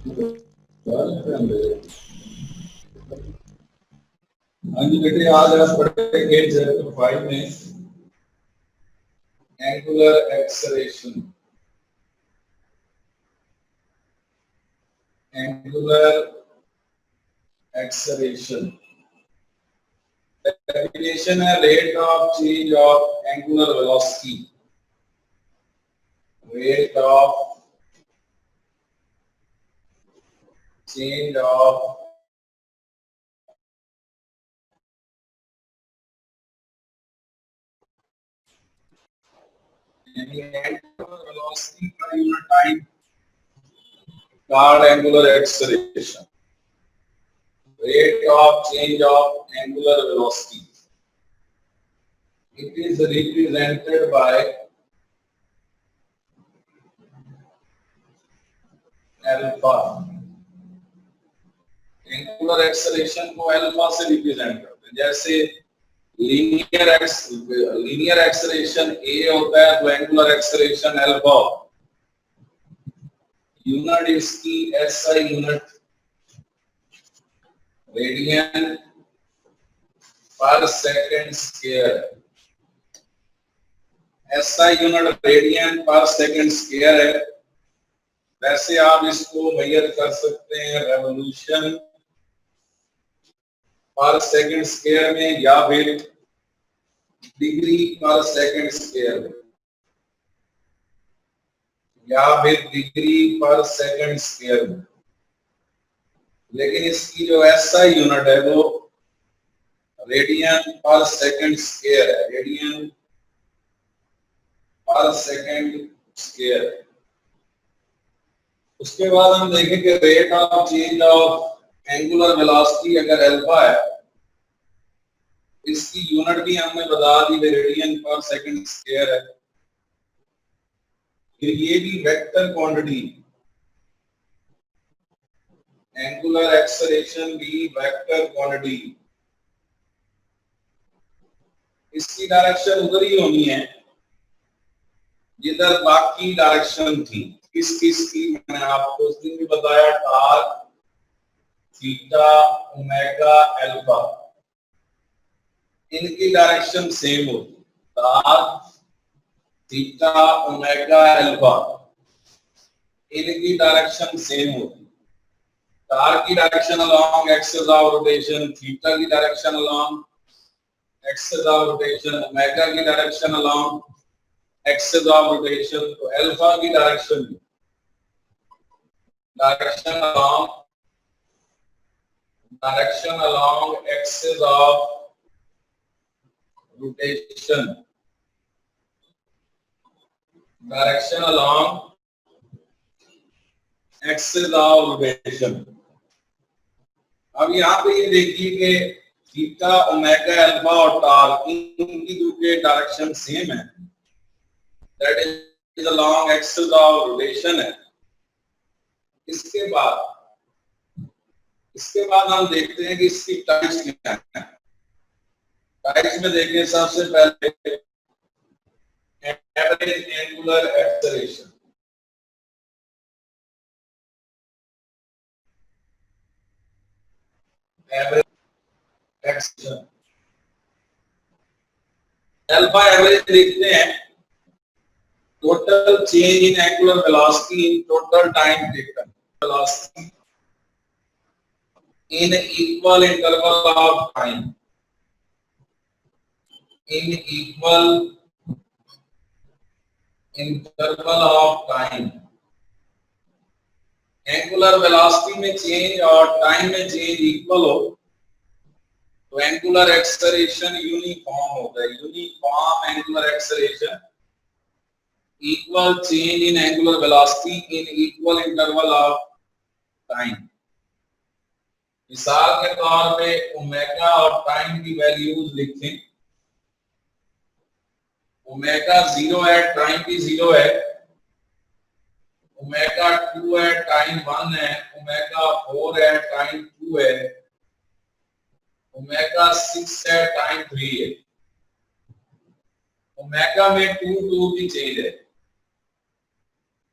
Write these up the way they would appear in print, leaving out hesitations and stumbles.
हाँ जी बेटे, आज आप पढ़ेंगे चैप्टर 5 में angular acceleration. Angular acceleration definition है rate of change of angular velocity. Rate of change of angular velocity पर unit time called angular acceleration. Rate of change of angular velocity. It is represented by alpha. Angular acceleration को alpha से represent करते हैं। जैसे linear acceleration ए होता है तो angular acceleration alpha. Unit इसकी एसआई यूनिट रेडियन पर second square. SI unit radian पर सेकंड स्क्वायर है। वैसे आप इसको मेजर कर सकते हैं रेवोल्यूशन पर सेकंड स्क्वायर में या फिर डिग्री पर सेकंड स्क्वायर में या फिर डिग्री पर सेकंड स्क्वायर में। लेकिन इसकी जो एसआई यूनिट है वो रेडियन पर सेकंड स्क्वायर है। रेडियन पर सेकंड स्क्वायर। उसके बाद हम देखेंगे rate of change of angular velocity अगर अल्फा है, इसकी यूनिट भी हमने बता दी रेडियन पर सेकंड स्क्वायर है। फिर ये भी वेक्टर क्वांटिटी, एंगुलर एक्सेलरेशन भी वेक्टर क्वांटिटी। इसकी डायरेक्शन उधर ही होनी है जिधर बाकी डायरेक्शन थी। किस किस की मैंने आपको उस दिन भी बताया, टार थीटा ओमेगा अल्फा, इनकी डायरेक्शन सेम होती। टार थीटा ओमेगा अल्फा, इनकी डायरेक्शन सेम होती। टार की direction along axis of rotation, theta की direction along axis of rotation, omega की direction along axis of rotation. तो अल्फा की direction along axis of rotation, direction along axis of rotation। अब यहाँ पे ये देखिए कि थीटा ओमेगा अल्फा और टार इनकी जो डायरेक्शन सेम है, that is along axis of rotation है। इसके बाद हम देखते हैं कि इसकी टाइप्स क्या है। टाइप्स में देखें सबसे पहले average angular acceleration. Average acceleration alpha average देखते हैं, total change in angular velocity in total time taken, velocity in equal interval of time, in equal interval of time। Angular velocity में change और time में change equal हो तो angular acceleration uniform होता है। Uniform angular acceleration, equal change in angular velocity in equal interval of time. मिसाल के तौर पे ओमेगा और टाइम की वैल्यूज लिखें। ओमेगा 0 है, टाइम भी 0 है। ओमेगा 2 है, टाइम 1 है। ओमेगा 4 है, टाइम 2 है। ओमेगा 6 है, टाइम 3 है। ओमेगा में 2 की चेंज है,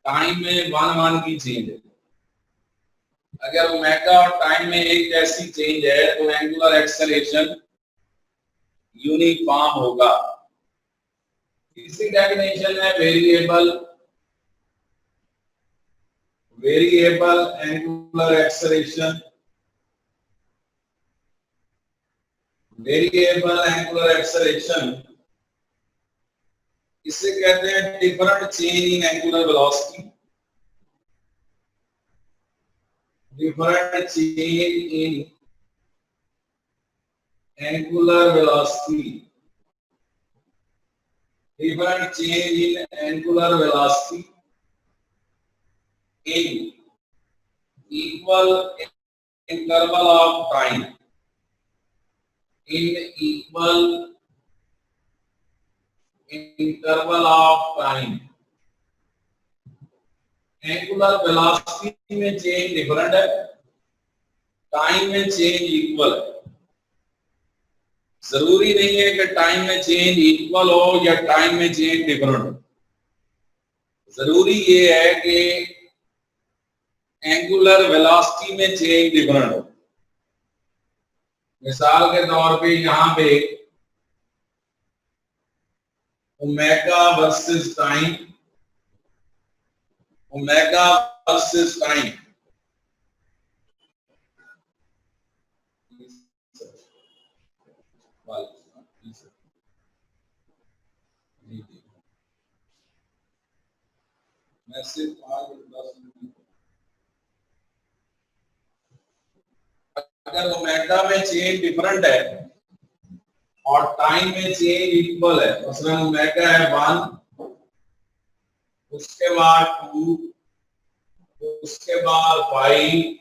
टाइम में 1 की चेंज है। अगर ओमेगा और टाइम में एक जैसी चेंज है तो एंगुलर एक्सेलरेशन यूनिफॉर्म होगा। तीसरी डेफिनेशन है variable angular acceleration. Variable angular acceleration इसे कहते हैं different change in angular velocity. Different change in angular velocity, different change in angular velocity in equal interval of time, in equal interval of time। angular velocity में change different है, time में change equal है। जरूरी नहीं है कि time में change equal हो या टाइम में चेंज डिफरेंट हो। जरूरी ये है कि एंगुलर वेलोसिटी में चेंज डिफरेंट हो। मिसाल के तौर पे यहां पे omega versus time, omega versus time, मैं सिर्फ 5-10 मिनट। अगर ओमेगा में चेंज डिफरेंट है और टाइम में चेंज इक्वल है, उसमें ओमेगा है 1, उसके बाद 2, उसके बाद 5,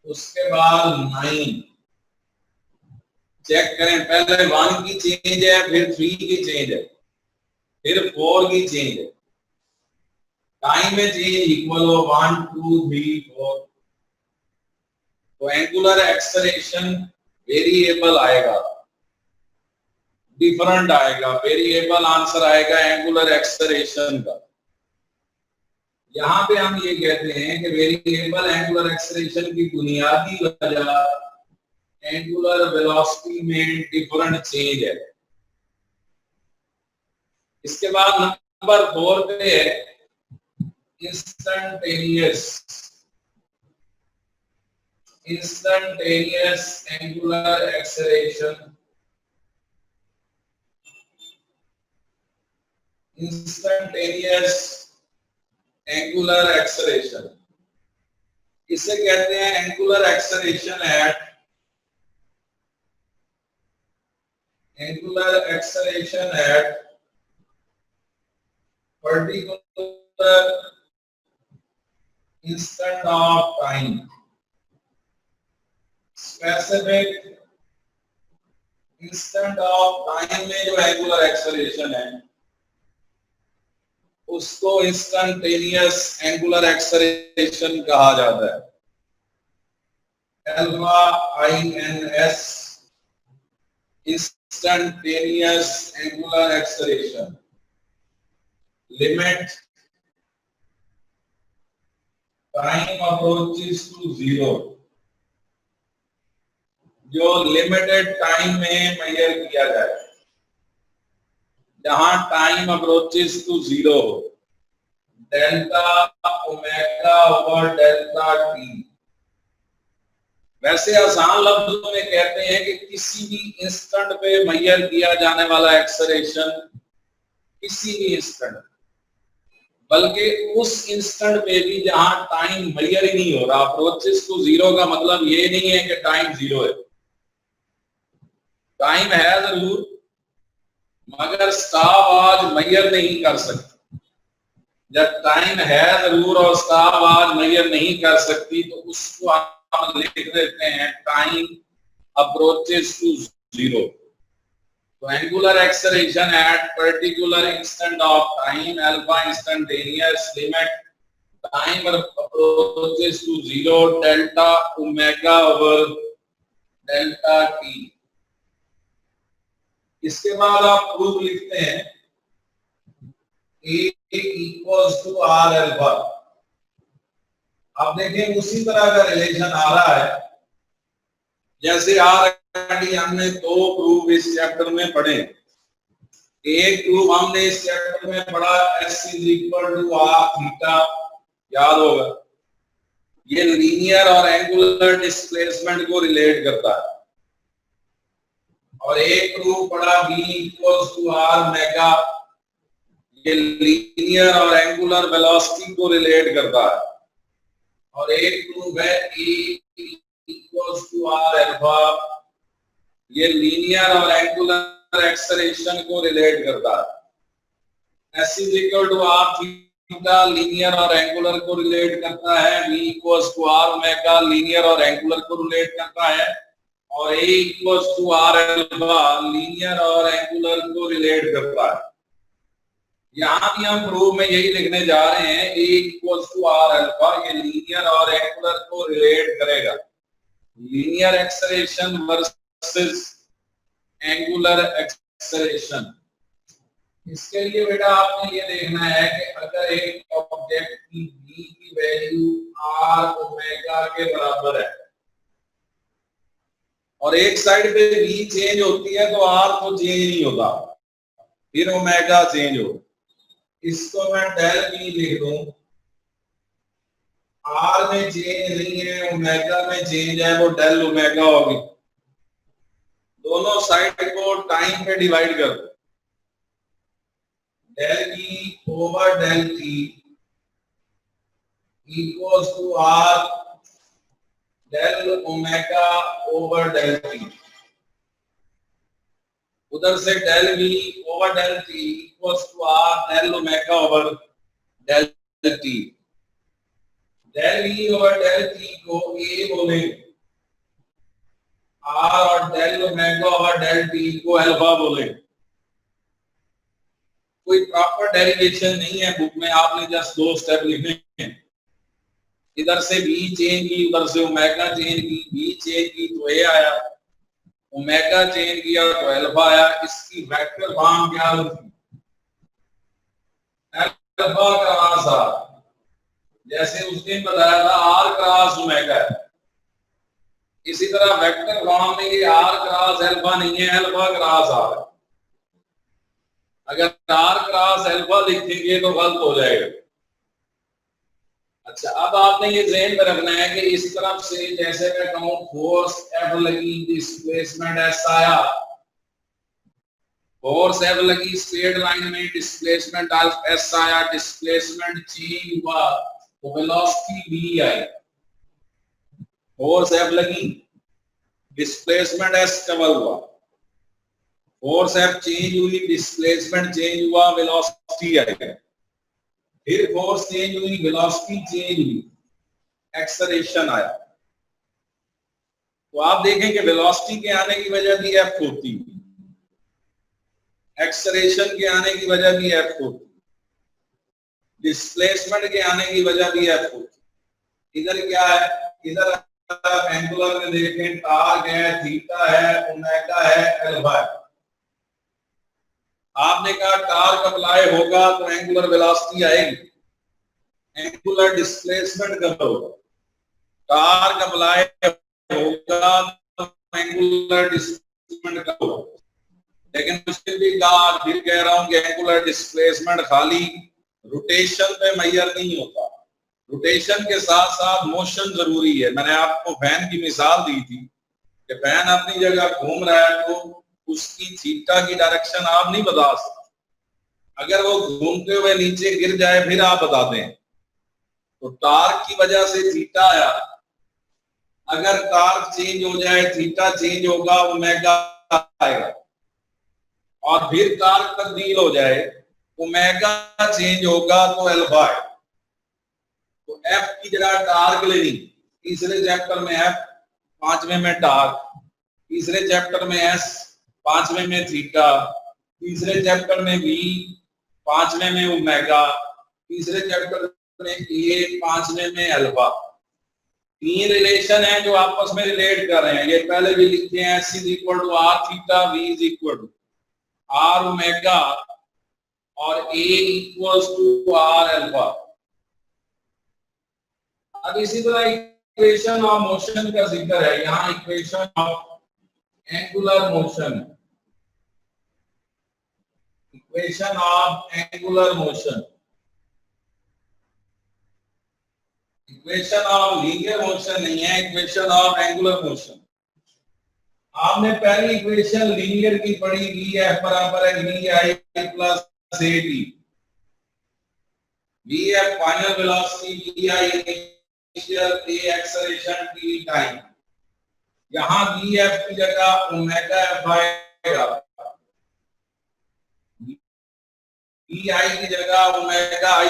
उसके बाद 9। चेक करें, पहले 1 की चेंज है, फिर 3 की चेंज है, फिर 4 की चेंज है। टाइम में चेंज इक्वल हो 1, 2, 3, 4, तो एंगुलर एक्सेलरेशन वेरिएबल आएगा, डिफरेंट आएगा। वेरिएबल आंसर आएगा एंगुलर एक्सेलरेशन का। यहां पे हम ये कहते हैं कि वेरिएबल एंगुलर एक्सेलरेशन की बुनियादी वजह एंगुलर वेलोसिटी में डिफरेंट चेंज है। इसके बाद नंबर 4 पे है instantaneous angular acceleration। instantaneous angular acceleration इसे कहते हैं angular acceleration at particular instant of time। Specific instant of time में जो एंगुलर एक्सेलरेशन है उसको इंस्टेंटेनियस एंगुलर एक्सेलरेशन कहा जाता है। Alpha INS instantaneous angular acceleration. Limit time approaches to 0, जो लिमिटेड टाइम में मेजर किया जाए, जहां टाइम अप्रोचेस टू 0 हो। Delta omega over delta T. वैसे आसान लफ्जों में कहते हैं कि किसी भी इंस्टेंट पे मेजर किया जाने वाला एक्सेलरेशन, किसी भी इंस्टेंट, बल्कि उस इंस्टेंट में भी जहां टाइम मेजर ही नहीं हो रहा। अप्रोचेस टू 0 का मतलब ये नहीं है कि टाइम 0 है, टाइम है जरूर, मगर स्टॉप आज मेजर नहीं कर सकती। जब टाइम है जरूर और स्टॉप आज मेजर नहीं कर सकती तो उसको हम लिख देते हैं टाइम अप्रोचेस टू 0। तो angular acceleration at particular instant of time, alpha instantaneous, limit time approaches to 0, delta omega over delta t. इसके बाद आप प्रूफ लिखते हैं A equals to R alpha. आप देखें उसी तरह का रिलेशन आ रहा है जैसे ऑलरेडी हमने दो प्रूफ इस चैप्टर में पढ़े। एक प्रूफ हमने इस चैप्टर में पढ़ा S is equal to r theta, याद होगा, ये लीनियर और एंगुलर डिस्प्लेसमेंट को रिलेट करता है। और एक प्रूफ पढ़ा V equals to r omega, ये लीनियर और एंगुलर वेलोसिटी को रिलेट करता है। और एक प्रूफ है E equals to r alpha, ये लीनियर और एंगुलर एक्सेलरेशन को रिलेट करता है। S is equal to r theta linear और एंगुलर को रिलेट करता है। V equals to r omega linear और एंगुलर को रिलेट करता है। और A equals to r alpha linear और एंगुलर को रिलेट करता है। यहाँ भी हम प्रूफ में यही लिखने जा रहे हैं, A equals to r alpha, ये लीनियर और एंगुलर को रिलेट करेगा। Linear acceleration versus angular acceleration. इसके लिए बेटा आपने ये देखना है कि अगर एक ऑब्जेक्ट की v की वैल्यू आर ओमेगा के बराबर है और एक साइड पे v चेंज होती है तो r तो चेंज नहीं होता, फिर ओमेगा चेंज हो। इसको मैं डेल v लिख दूं, r में चेंज नहीं है, ओमेगा में चेंज है, वो डेल ओमेगा होगी। दोनों साइड को टाइम पे डिवाइड कर दो, del v over del t equals to r del omega over del t। उधर से del v over del t equals to r del omega over del t। Del v over del t को a बोलेंगे, r और del omega over del t को alpha बोलेंगे। कोई proper derivation नहीं है बुक में, आपने जस्ट दो स्टेप लिखने हैं। इधर से v चेंज की, उधर से ओमेगा चेंज की, v चेंज की तो a आया, ओमेगा चेंज किया तो अल्फा आया। इसकी वेक्टर फॉर्म क्या होती? अल्फा क्रॉस आर, जैसे उस दिन बताया था r क्रॉस ओमेगा है। इसी तरह वेक्टर फॉर्म में ये r क्रॉस अल्फा नहीं है, अल्फा क्रॉस आर है। अगर r क्रॉस अल्फा लिखेंगे तो गलत हो जाएगा। अच्छा, अब आपने ये ध्यान में रखना है कि इस तरफ से जैसे मैं कहूं फोर्स F लगी, डिस्प्लेसमेंट S आया, फोर्स F लगी स्ट्रेट लाइन में, डिस्प्लेसमेंट S आया, डिस्प्लेसमेंट चेंज हुआ तो वेलोसिटी V आई। फोर्स F लगी, डिस्प्लेसमेंट S डबल हुआ, फोर्स F चेंज हुई, डिस्प्लेसमेंट चेंज हुआ, वेलोसिटी आई। फिर फोर्स चेंज हुई, वेलोसिटी चेंज हुई, एक्सेलरेशन आया। तो आप देखें कि वेलोसिटी के आने की वजह भी F होती है, एक्सेलरेशन के आने की वजह भी F होती, डिस्प्लेसमेंट के आने की वजह भी F होती। इधर क्या है? इधर एंगुलर में देखें, टार्क है, थीटा है, ओमेगा है, अल्फा है। आपने कहा टार्क अप्लाई होगा तो एंगुलर वेलोसिटी आएगी, एंगुलर डिस्प्लेसमेंट कब होगा? टार्क अप्लाई होगा तो एंगुलर डिस्प्लेसमेंट कब होगा? लेकिन उसके भी फिर कह रहा हूं कि एंगुलर डिस्प्लेसमेंट खाली रोटेशन पे मेजर नहीं होता, रोटेशन के साथ साथ मोशन जरूरी है। मैंने आपको फैन की मिसाल दी थी कि फैन अपनी जगह घूम रहा है तो उसकी थीटा की डायरेक्शन आप नहीं बता सकते। अगर वो घूमते हुए नीचे गिर जाए फिर आप बताते हैं। तो टार्क की वजह से थीटा आया, अगर टार्क चेंज हो जाए, थीटा चेंज होगा, ओमेगा आएगा। और फिर टार्क तब्दील हो जाए, ओमेगा चेंज होगा तो अल्फा है। तो F की जगह टार्क लेनी, तीसरे चैप्टर में F, पांचवें में टार्क, तीसरे चैप्टर में S, पांचवें में थीटा, तीसरे चैप्टर में V, पांचवें में ओमेगा, तीसरे चैप्टर में A, पांचवें में अल्फा। तीन रिलेशन है जो आपस में रिलेट कर रहे हैं। ये पहले भी लिखते हैं, S is equal to r theta, V is equal to r omega और A equals to r alpha. अब इसी तरह इक्वेशन ऑफ मोशन का जिक्र है, यहाँ equation of angular motion, equation of angular motion, equation of linear motion नहीं है, इक्वेशन ऑफ एंगुलर मोशन। आपने पहली इक्वेशन लीनियर की पढ़ी, वी एफ बराबर है V I plus A T. V F final velocity, V I initial, A acceleration, T time. यहां V F की जगह ओमेगा एफ आएगा, वी आई की जगह ओमेगा आई,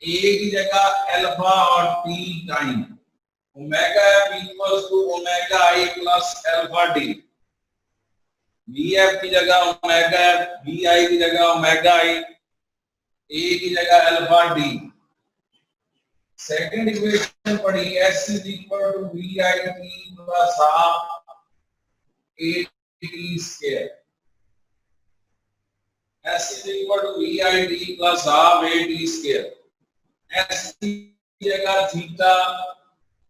ए की जगह अल्फा और T time. Omega F equals to omega I plus alpha T. V F की जगह ओमेगा एफ, वी आई की जगह ओमेगा आई, ए की जगह अल्फा टी। सेकंड इक्वेशन पढ़ी, S is equal to V I T plus half A T square. S is equal to V I T plus half A T square. S की जगह theta,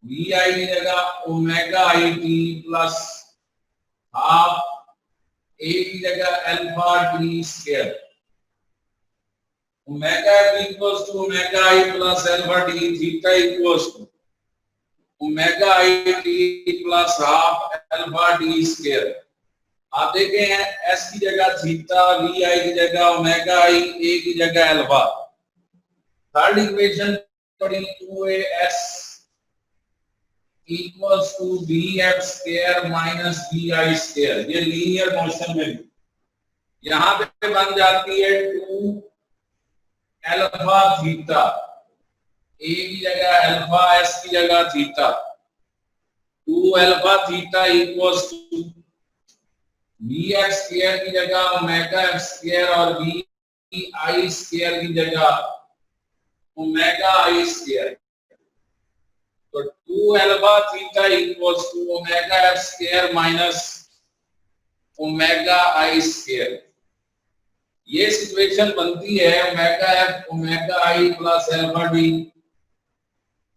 V I की जगह omega I T plus half A की जगह alpha T square. Omega equals to omega I plus alpha T, theta equals to omega I T plus half alpha T square. आप देखे हैं S की जगह theta, V I की जगह omega I, A की जगह अल्फा। थर्ड इक्वेशन पढ़ी, 2as equals to bf square minus bi square. ये लीनियर मोशन में भी यहां पे बन जाती है 2 अल्फा थीटा, ए की जगह अल्फा, एस की जगह theta. 2 alpha theta equals to bf square की जगह ओमेगा एफ स्क्वायर और bi स्क्वायर की जगह ओमेगा आई स्क्वायर। तो 2 alpha theta equals to omega F square minus omega I square. ये सिचुएशन बनती है omega F omega I plus alpha D,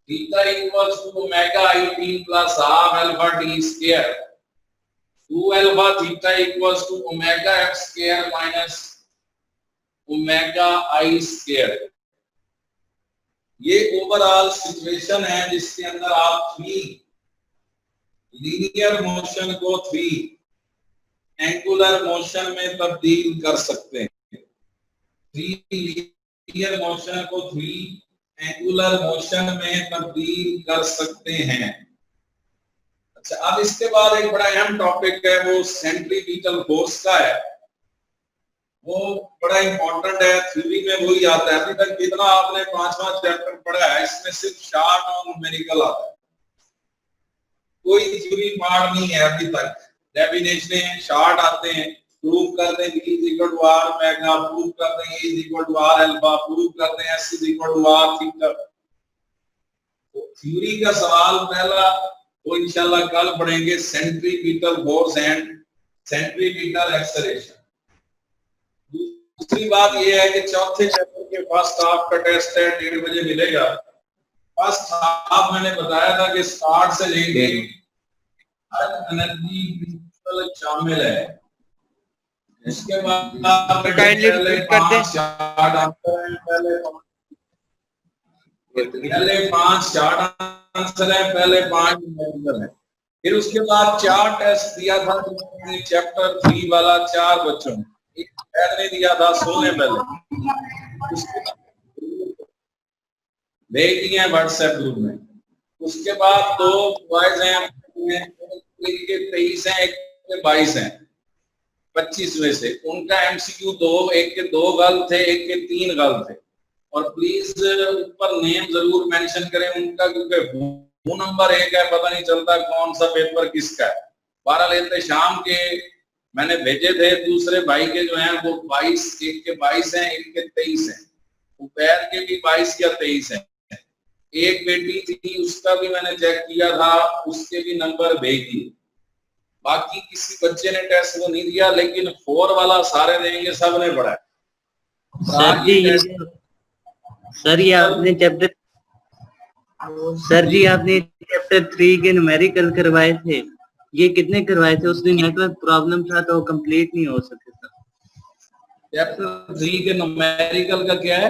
theta equals to omega I T plus half alpha T square. 2 alpha theta equals to omega F square minus omega I square. ये overall situation है जिसके अंदर आप 3 linear motion को 3 angular motion में तब्दील कर सकते हैं। 3 लीनियर मोशन को 3 एंगुलर मोशन में तब्दील कर सकते हैं। अच्छा, अब इसके बाद एक बड़ा अहम टॉपिक है, वो सेंट्रीपिटल फोर्स का है। वो बड़ा इंपॉर्टेंट है, थ्योरी में वही आता है। अभी तक कितना आपने 5वां चैप्टर पढ़ा है, इसमें सिर्फ शार्ट और न्यूमेरिकल आता है, कोई थ्योरी पार्ट नहीं है अभी तक। डेफिनेशन शार्ट आते हैं, प्रूव करते हैं v is equal to r omega, prove करते हैं a is equal to r alpha, prove करते हैं s is equal to r theta. तो थ्योरी का सवाल पहला वो इंशाल्लाह कल पढ़ेंगे, centripetal force and centripetal acceleration. दूसरी बात यह है कि चौथे चैप्टर के फर्स्ट हाफ का टेस्ट है, 1:30 बजे मिलेगा। फर्स्ट हाफ मैंने बताया था कि स्टार्ट से लेके एनर्जी प्रिंसिपल शामिल है। इसके बाद पहले 5 शार्ट आंसर हैं, पहले 5 शार्ट आंसर है, पहले 5 न्यूमेरिकल है। फिर उसके बाद 4 टेस्ट दिया था चैप्टर 3 वाला 4 बच्चों, एक ने दिया था सोने पहले, भेज दिए व्हाट्सएप ग्रुप में। उसके बाद 2 बॉयज हैं, एक के 23 हैं, एक के 22 हैं, 25 में से उनका एमसीक्यू 2, एक के 2 गलत थे, एक के 3 गलत थे। और प्लीज ऊपर नेम जरूर मेंशन करें उनका, क्योंकि फोन नंबर एक है, पता नहीं चलता कौन सा पेपर किसका है। 12 लेते शाम के मैंने भेजे थे, दूसरे भाई के जो हैं वो 22, एक के 22 हैं, एक के 23 हैं, उपैर के भी 22 या 23 हैं। एक बेटी थी उसका भी मैंने चेक किया था, उसके भी नंबर भेज दिए। बाकी किसी बच्चे ने टेस्ट वो नहीं दिया, लेकिन 4 वाला सारे देंगे, सब ने पढ़ा है। सर ये आपने चैप्टर सर जी आपने चैप्टर 3 के न्यूमेरिकल करवाए थे, ये कितने करवाए थे? उस दिन नेटवर्क प्रॉब्लम था तो कंप्लीट नहीं हो सके सर। चैप्टर 3 के न्यूमेरिकल का क्या है?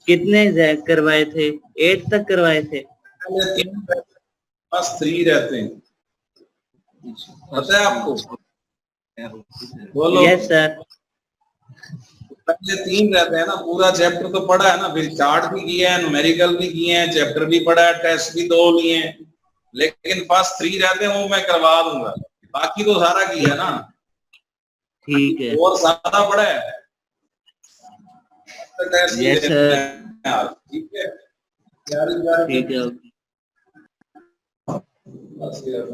कितने करवाए थे? 8 तक करवाए थे। बस 3 रहते हैं, पता है आपको? बोलो। Yes sir. पहले 3 रहते हैं ना, पूरा चैप्टर तो पढ़ा है ना, फिर चार्ट भी किया है, न्यूमेरिकल भी किए हैं, चैप्टर भी पढ़ा है, टेस्ट भी 2 लिए हैं, लेकिन फर्स्ट 3 रहते हैं वो मैं करवा दूंगा, बाकी तो सारा किया ना। ठीक है। और ज्यादा पढ़ा है तो टेस्ट ही यस देते सर। हैं यार, ठीक है। ठीक है। बस यार